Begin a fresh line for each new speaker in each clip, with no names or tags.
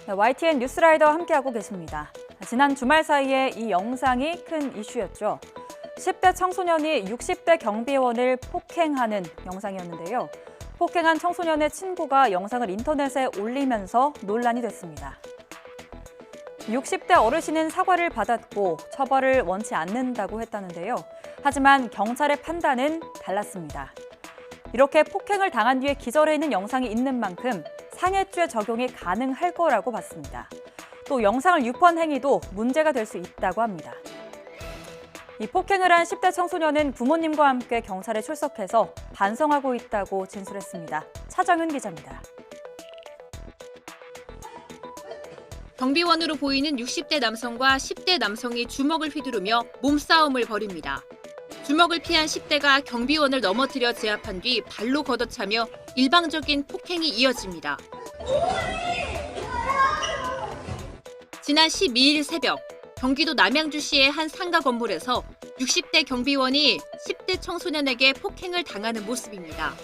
네, YTN 뉴스라이더와 함께하고 계십니다. 지난 주말 사이에 이 영상이 큰 이슈였죠. 10대 청소년이 60대 경비원을 폭행하는 영상이었는데요. 폭행한 청소년의 친구가 영상을 인터넷에 올리면서 논란이 됐습니다. 60대 어르신은 사과를 받았고 처벌을 원치 않는다고 했다는데요. 하지만 경찰의 판단은 달랐습니다. 이렇게 폭행을 당한 뒤에 기절해 있는 영상이 있는 만큼 상해죄 적용이 가능할 거라고 봤습니다. 또 영상을 유포한 행위도 문제가 될 수 있다고 합니다. 이 폭행을 한 10대 청소년은 부모님과 함께 경찰에 출석해서 반성하고 있다고 진술했습니다. 차정은 기자입니다.
경비원으로 보이는 60대 남성과 10대 남성이 주먹을 휘두르며 몸싸움을 벌입니다. 주먹을 피한 10대가 경비원을 넘어뜨려 제압한 뒤 발로 걷어차며 일방적인 폭행이 이어집니다. 지난 12일 새벽, 경기도 남양주시의 한 상가 건물에서 60대 경비원이 10대 청소년에게 폭행을 당하는 모습입니다.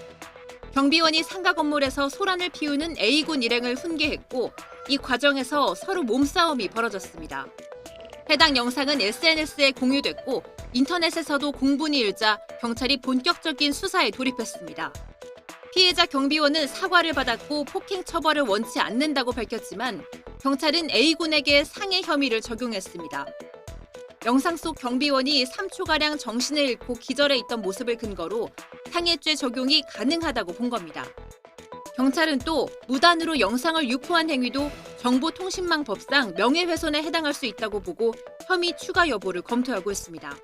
경비원이 상가 건물에서 소란을 피우는 A군 일행을 훈계했고 이 과정에서 서로 몸싸움이 벌어졌습니다. 해당 영상은 SNS에 공유됐고 인터넷에서도 공분이 일자 경찰이 본격적인 수사에 돌입했습니다. 피해자 경비원은 사과를 받았고 폭행 처벌을 원치 않는다고 밝혔지만 경찰은 A군에게 상해 혐의를 적용했습니다. 영상 속 경비원이 3초가량 정신을 잃고 기절해 있던 모습을 근거로 상해죄 적용이 가능하다고 본 겁니다. 경찰은 또 무단으로 영상을 유포한 행위도 정보통신망법상 명예훼손에 해당할 수 있다고 보고 혐의 추가 여부를 검토하고 있습니다.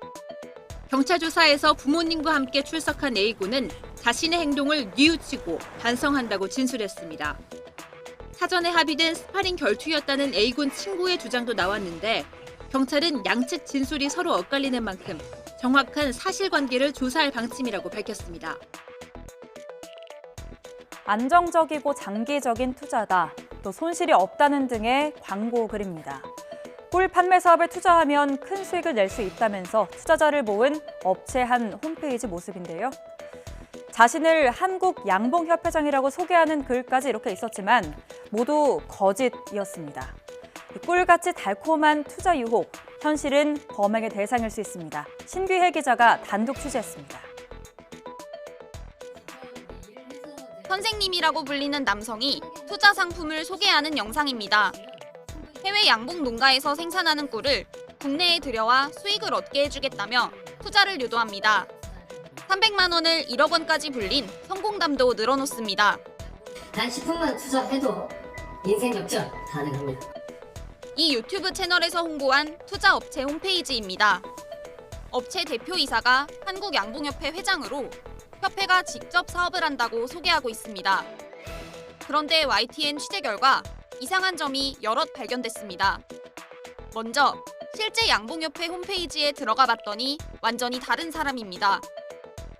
경찰 조사에서 부모님과 함께 출석한 A군은 자신의 행동을 뉘우치고 반성한다고 진술했습니다. 사전에 합의된 스파링 결투였다는 A군 친구의 주장도 나왔는데 경찰은 양측 진술이 서로 엇갈리는 만큼 정확한 사실관계를 조사할 방침이라고 밝혔습니다.
안정적이고 장기적인 투자다, 또 손실이 없다는 등의 광고 글입니다. 꿀 판매 사업에 투자하면 큰 수익을 낼 수 있다면서 투자자를 모은 업체 한 홈페이지 모습인데요. 자신을 한국양봉협회장이라고 소개하는 글까지 이렇게 있었지만 모두 거짓이었습니다. 꿀같이 달콤한 투자 유혹, 현실은 범행의 대상일 수 있습니다. 신귀혜 기자가 단독 취재했습니다.
선생님이라고 불리는 남성이 투자 상품을 소개하는 영상입니다. 해외 양봉 농가에서 생산하는 꿀을 국내에 들여와 수익을 얻게 해주겠다며 투자를 유도합니다. 300만 원을 1억 원까지 불린 성공담도 늘어놓습니다.
단 10분만 투자해도 인생 역전 가능합니다.
이 유튜브 채널에서 홍보한 투자업체 홈페이지입니다. 업체 대표이사가 한국양봉협회 회장으로 협회가 직접 사업을 한다고 소개하고 있습니다. 그런데 YTN 취재 결과 이상한 점이 여럿 발견됐습니다. 먼저 실제 양봉협회 홈페이지에 들어가 봤더니 완전히 다른 사람입니다.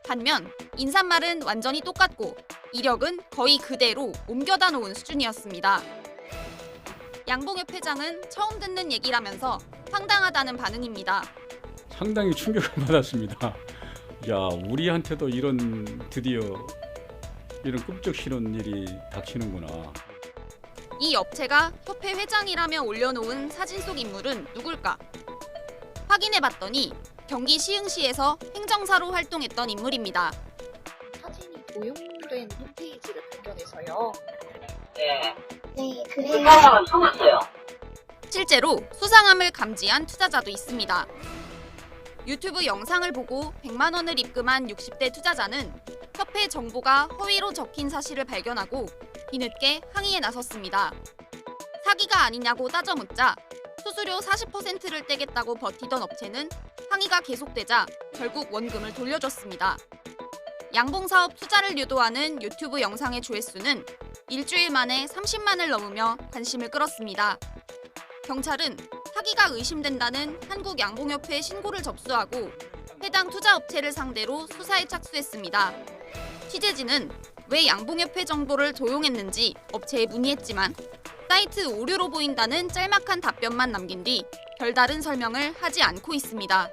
반면 인사말은 완전히 똑같고 이력은 거의 그대로 옮겨다 놓은 수준이었습니다. 양봉협회장은 처음 듣는 얘기라면서 황당하다는 반응입니다.
상당히 충격을 받았습니다. 야, 우리한테도 드디어 이런 끔찍스러운 일이 닥치는구나.
이 업체가 협회 회장이라며 올려놓은 사진 속 인물은 누굴까? 확인해봤더니 경기 시흥시에서 행정사로 활동했던 인물입니다.
사진이 도용된 홈페이지를 발견해서요.
네.
네, 그래.
수상함을 속았어요.
실제로 수상함을 감지한 투자자도 있습니다. 유튜브 영상을 보고 100만 원을 입금한 60대 투자자는 협회 정보가 허위로 적힌 사실을 발견하고 뒤늦게 항의에 나섰습니다. 사기가 아니냐고 따져 묻자 수수료 40%를 떼겠다고 버티던 업체는 항의가 계속되자 결국 원금을 돌려줬습니다. 양봉사업 투자를 유도하는 유튜브 영상의 조회수는 일주일 만에 30만을 넘으며 관심을 끌었습니다. 경찰은 사기가 의심된다는 한국양봉협회 신고를 접수하고 해당 투자업체를 상대로 수사에 착수했습니다. 취재진은 왜 양봉협회 정보를 도용했는지 업체에 문의했지만 사이트 오류로 보인다는 짤막한 답변만 남긴 뒤 별다른 설명을 하지 않고 있습니다.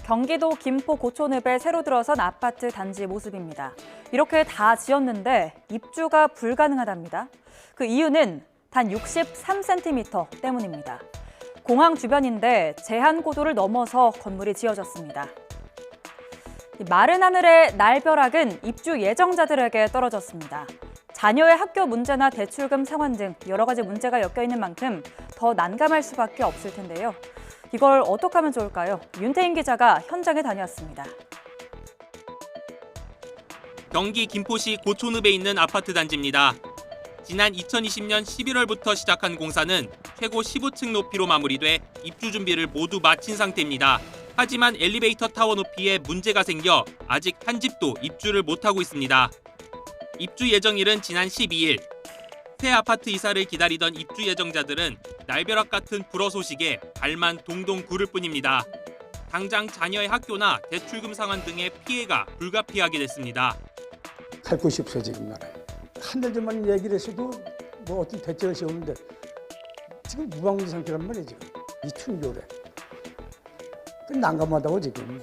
경기도 김포 고촌읍에 새로 들어선 아파트 단지 모습입니다. 이렇게 다 지었는데 입주가 불가능하답니다. 그 이유는 단 63cm 때문입니다. 공항 주변인데 제한 고도를 넘어서 건물이 지어졌습니다. 마른 하늘의 날벼락은 입주 예정자들에게 떨어졌습니다. 자녀의 학교 문제나 대출금 상환 등 여러 가지 문제가 엮여 있는 만큼 더 난감할 수밖에 없을 텐데요. 이걸 어떻게 하면 좋을까요? 윤태인 기자가 현장에 다녀왔습니다.
경기 김포시 고촌읍에 있는 아파트 단지입니다. 지난 2020년 11월부터 시작한 공사는 최고 15층 높이로 마무리돼 입주 준비를 모두 마친 상태입니다. 하지만 엘리베이터 타워 높이에 문제가 생겨 아직 한 집도 입주를 못하고 있습니다. 입주 예정일은 지난 12일. 새 아파트 이사를 기다리던 입주 예정자들은 날벼락 같은 불어 소식에 발만 동동 구를 뿐입니다. 당장 자녀의 학교나 대출금 상환 등의 피해가 불가피하게 됐습니다.
살 곳이 없어 지금 나라에. 한 달 전만 얘기를 했어도 뭐 어떤 대책을 세우는데 지금 무방비 상태란 말이죠. 이 충격에. 난감하다고 지금.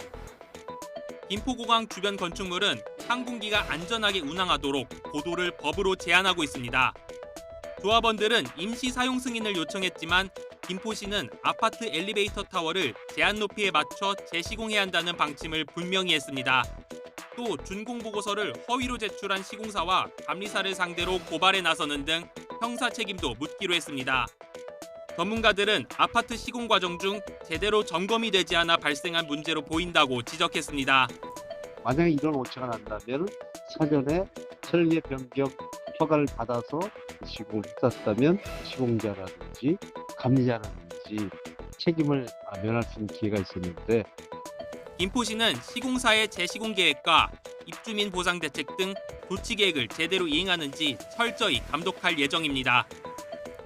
김포공항 주변 건축물은 항공기가 안전하게 운항하도록 고도를 법으로 제한하고 있습니다. 조합원들은 임시 사용 승인을 요청했지만 김포시는 아파트 엘리베이터 타워를 제한 높이에 맞춰 재시공해야 한다는 방침을 분명히 했습니다. 또 준공보고서를 허위로 제출한 시공사와 감리사를 상대로 고발에 나서는 등 형사 책임도 묻기로 했습니다. 전문가들은 아파트 시공 과정 중 제대로 점검이 되지 않아 발생한 문제로 보인다고 지적했습니다.
만약에 이런 오차가 난다면 사전에 설계 변경 허가를 받아서 시공을 했었다면 시공자라든지 감리자라든지 책임을 면할 수 있는 기회가 있었는데
김포시는 시공사의 재시공 계획과 입주민 보상 대책 등 조치 계획을 제대로 이행하는지 철저히 감독할 예정입니다.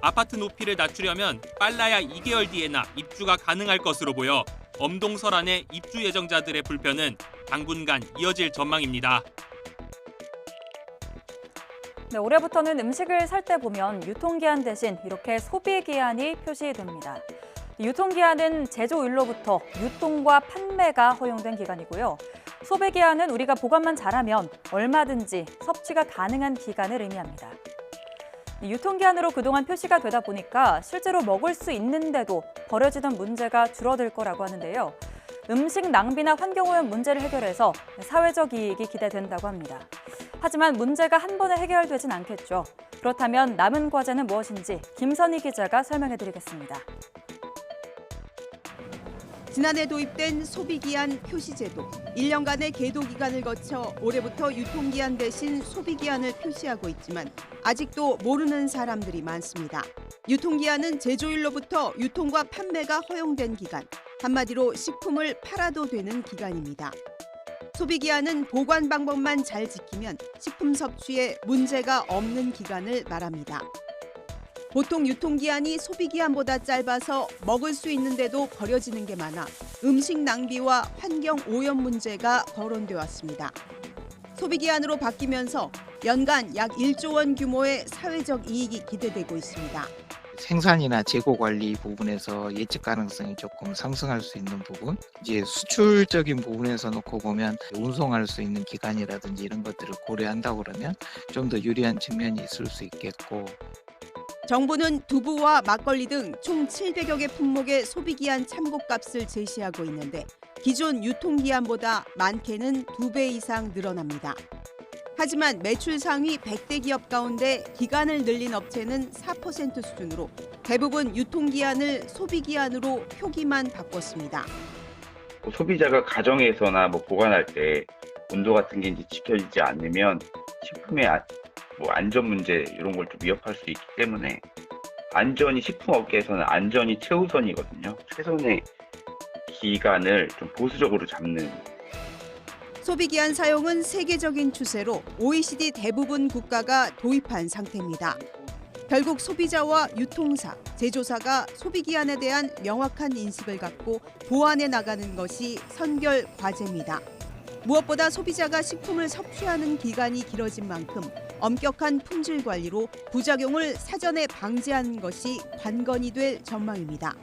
아파트 높이를 낮추려면 빨라야 2개월 뒤에나 입주가 가능할 것으로 보여 엄동설안의 입주 예정자들의 불편은 당분간 이어질 전망입니다.
네, 올해부터는 음식을 살 때 보면 유통기한 대신 이렇게 소비기한이 표시됩니다. 유통기한은 제조일로부터 유통과 판매가 허용된 기간이고요. 소비기한은 우리가 보관만 잘하면 얼마든지 섭취가 가능한 기간을 의미합니다. 유통기한으로 그동안 표시가 되다 보니까 실제로 먹을 수 있는데도 버려지던 문제가 줄어들 거라고 하는데요. 음식 낭비나 환경오염 문제를 해결해서 사회적 이익이 기대된다고 합니다. 하지만 문제가 한 번에 해결되진 않겠죠. 그렇다면 남은 과제는 무엇인지 김선희 기자가 설명해드리겠습니다.
지난해 도입된 소비기한 표시제도. 1년간의 계도 기간을 거쳐 올해부터 유통기한 대신 소비기한을 표시하고 있지만 아직도 모르는 사람들이 많습니다. 유통기한은 제조일로부터 유통과 판매가 허용된 기간, 한마디로 식품을 팔아도 되는 기간입니다. 소비기한은 보관 방법만 잘 지키면 식품 섭취에 문제가 없는 기간을 말합니다. 보통 유통기한이 소비기한보다 짧아서 먹을 수 있는데도 버려지는 게 많아 음식 낭비와 환경 오염 문제가 거론돼 왔습니다. 소비기한으로 바뀌면서 연간 약 1조 원 규모의 사회적 이익이 기대되고 있습니다.
생산이나 재고 관리 부분에서 예측 가능성이 조금 상승할 수 있는 부분, 이제 수출적인 부분에서 놓고 보면 운송할 수 있는 기간이라든지 이런 것들을 고려한다고 그러면 좀 더 유리한 측면이 있을 수 있겠고.
정부는 두부와 막걸리 등 총 700여 개 품목의 소비기한 참고값을 제시하고 있는데 기존 유통기한보다 많게는 2배 이상 늘어납니다. 하지만 매출 상위 100대 기업 가운데 기간을 늘린 업체는 4% 수준으로 대부분 유통기한을 소비기한으로 표기만 바꿨습니다.
소비자가 가정에서나 보관할 때 온도 같은 게 이제 지켜지지 않으면 식품의 안전 문제 이런 걸 좀 위협할 수 있기 때문에 안전이 식품업계에서는 안전이 최우선이거든요. 최선의 기간을 좀 보수적으로 잡는.
소비기한 사용은 세계적인 추세로 OECD 대부분 국가가 도입한 상태입니다. 결국 소비자와 유통사, 제조사가 소비기한에 대한 명확한 인식을 갖고 보완해 나가는 것이 선결 과제입니다. 무엇보다 소비자가 식품을 섭취하는 기간이 길어진 만큼 엄격한 품질 관리로 부작용을 사전에 방지하는 것이 관건이 될 전망입니다.